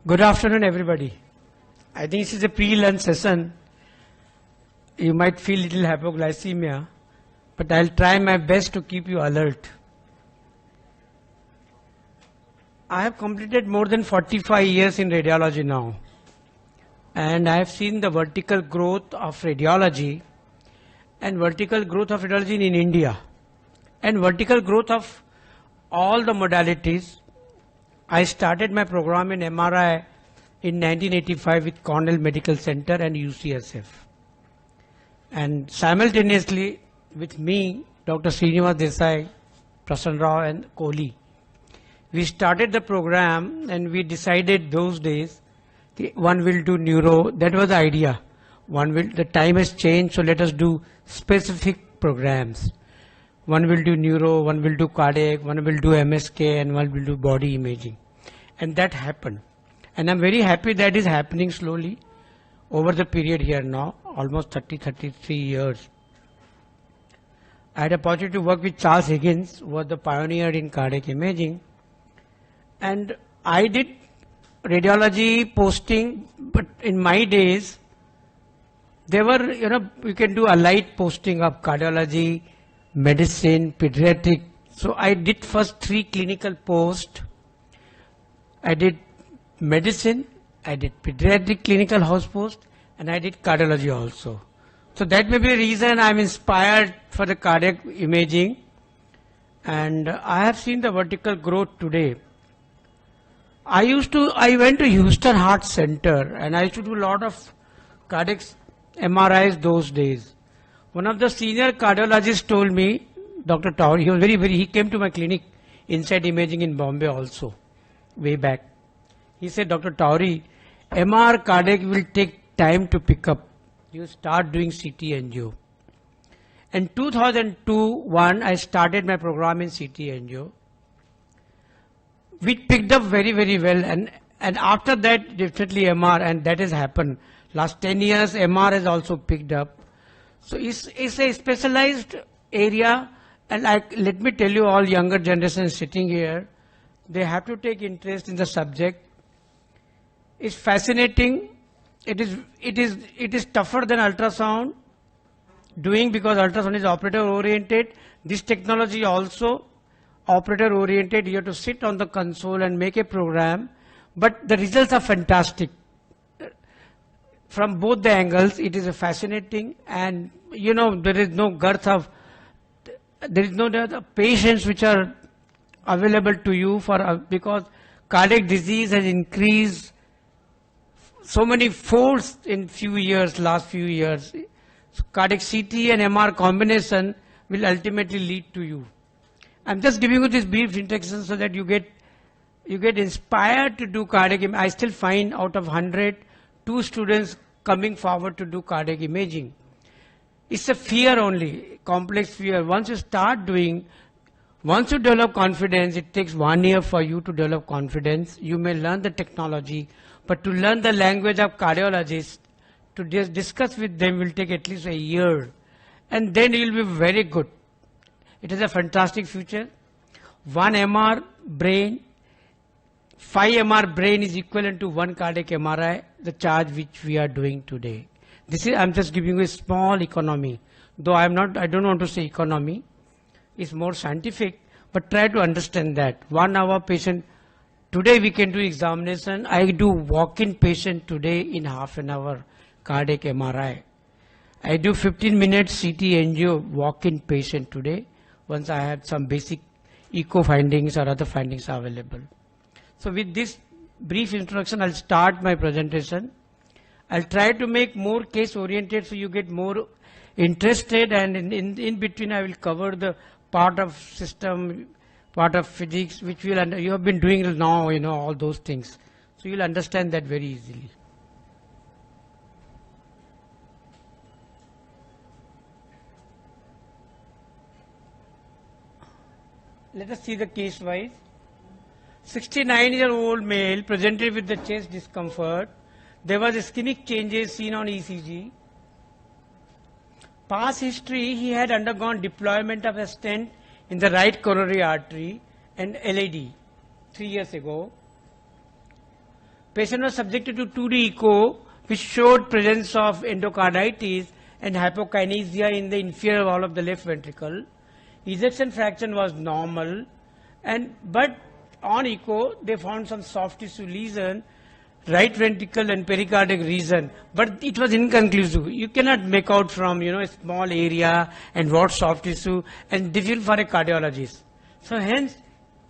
Good afternoon, everybody. I think this is a pre-lunch session. You might feel little hypoglycemia, but I'll try my best to keep you alert. I have completed more than 45 years in radiology now, and I have seen the vertical growth of radiology and vertical growth of radiology in India and vertical growth of all the modalities. I started my program in MRI in 1985 with Cornell Medical Center and UCSF. And simultaneously with me, Dr. Srinivas Desai, Prasanna Rao and Kohli, we started the program and we decided those days one will do neuro. That was the idea. The time has changed, so let us do specific programs. One will do neuro, one will do cardiac, one will do MSK, and one will do body imaging. And that happened. And I'm very happy that is happening slowly over the period here now, almost 33 years. I had a opportunity to work with Charles Higgins, who was the pioneer in cardiac imaging. And I did radiology posting, but in my days, there were, you can do allied posting of cardiology, medicine, pediatric. So I did first 3 clinical posts. I did medicine, I did pediatric clinical house post, and I did cardiology also. So that may be the reason I'm inspired for the cardiac imaging. And I have seen the vertical growth today. I went to Houston Heart Center and I used to do a lot of cardiac MRIs those days. One of the senior cardiologists told me, Dr. Tauri, he was he came to my clinic, Inside Imaging in Bombay also, way back. He said, Dr. Tauri, MR cardiac will take time to pick up. You start doing CT angio. In 2002-1, I started my program in CT angio. We picked up very, very well, and after that, definitely MR, and that has happened. Last 10 years, MR has also picked up. So it's a specialized area, and let me tell you, all younger generation sitting here, they have to take interest in the subject. It's fascinating. It is tougher than ultrasound doing, because ultrasound is operator oriented. This technology also operator oriented. You have to sit on the console and make a program, but the results are fantastic. From both the angles, it is a fascinating, and there is no girth of, there is no the patients which are available to you because cardiac disease has increased so many folds in last few years. So cardiac CT and MR combination will ultimately lead to you. I'm just giving you this brief introduction so that you get inspired to do cardiac imaging. I still find out of 100, 2 students coming forward to do cardiac imaging. It's a fear only, complex fear. Once you start doing, once you develop confidence, it takes 1 year for you to develop confidence. You may learn the technology, but to learn the language of cardiologists, to discuss with them will take at least a year. And then you will be very good. It is a fantastic future. 1 MR brain, 5 MR brain is equivalent to 1 cardiac MRI, the charge which we are doing today. I'm just giving you a small economy. Though I don't want to say economy. It's more scientific, but try to understand that. 1 hour patient, today we can do examination. I do walk-in patient today in half an hour, cardiac MRI. I do 15 minutes CT angio walk-in patient today, once I have some basic echo findings or other findings available. So with this brief introduction, I'll start my presentation. I'll try to make more case oriented so you get more interested, and in between I will cover the part of system, part of physics, which you have been doing now, all those things. So you'll understand that very easily. Let us see the case wise. 69-year-old male presented with the chest discomfort. There was ischemic changes seen on ECG. Past history, he had undergone deployment of a stent in the right coronary artery and LAD 3 years ago. Patient was subjected to 2D echo, which showed presence of endocarditis and hypokinesia in the inferior wall of the left ventricle. Ejection fraction was normal, but on echo they found some soft tissue lesion, right ventricle and pericardic region, but it was inconclusive. You cannot make out from a small area and what soft tissue, and difficult for a cardiologist. So hence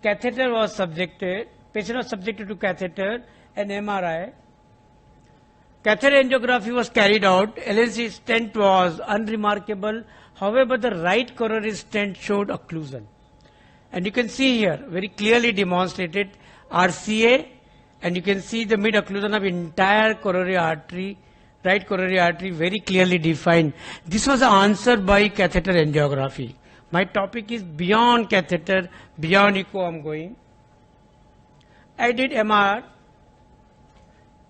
catheter was subjected, patient was subjected to catheter and MRI. Catheter angiography was carried out. LNC stent was unremarkable. However, the right coronary stent showed occlusion. And you can see here, very clearly demonstrated RCA, and you can see the mid-occlusion of entire coronary artery, right coronary artery, very clearly defined. This was answered by catheter angiography. My topic is beyond catheter, beyond echo I'm going. I did MR.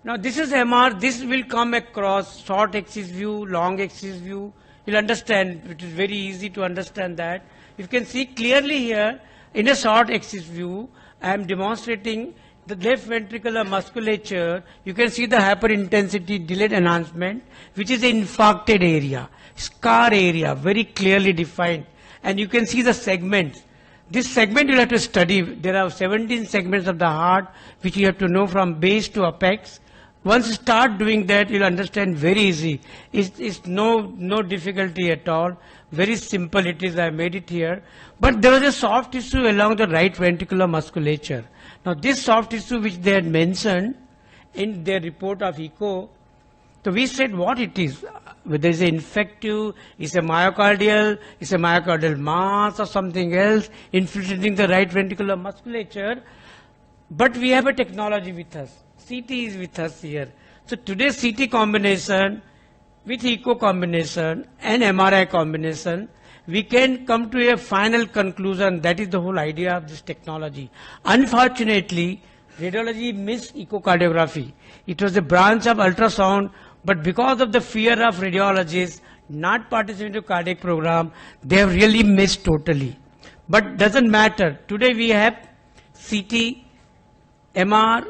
Now this is MR, this will come across short axis view, long axis view. You'll understand, it is very easy to understand that. You can see clearly here, in a short axis view, I am demonstrating the left ventricular musculature. You can see the hyperintensity delayed enhancement, which is an infarcted area, scar area, very clearly defined. And you can see the segments. This segment you'll have to study. There are 17 segments of the heart, which you have to know from base to apex. Once you start doing that, you'll understand very easy. It's no difficulty at all. Very simple it is, I made it here. But there was a soft tissue along the right ventricular musculature. Now this soft tissue which they had mentioned in their report of echo, so we said what it is. Whether it's infective, it's a myocardial mass or something else infiltrating the right ventricular musculature. But we have a technology with us. CT is with us here. So today's CT combination with echo combination and MRI combination, we can come to a final conclusion. That is the whole idea of this technology. Unfortunately, radiology missed echocardiography. It was a branch of ultrasound, but because of the fear of radiologists not participating in the cardiac program, they have really missed totally. But doesn't matter. Today we have CT, MR,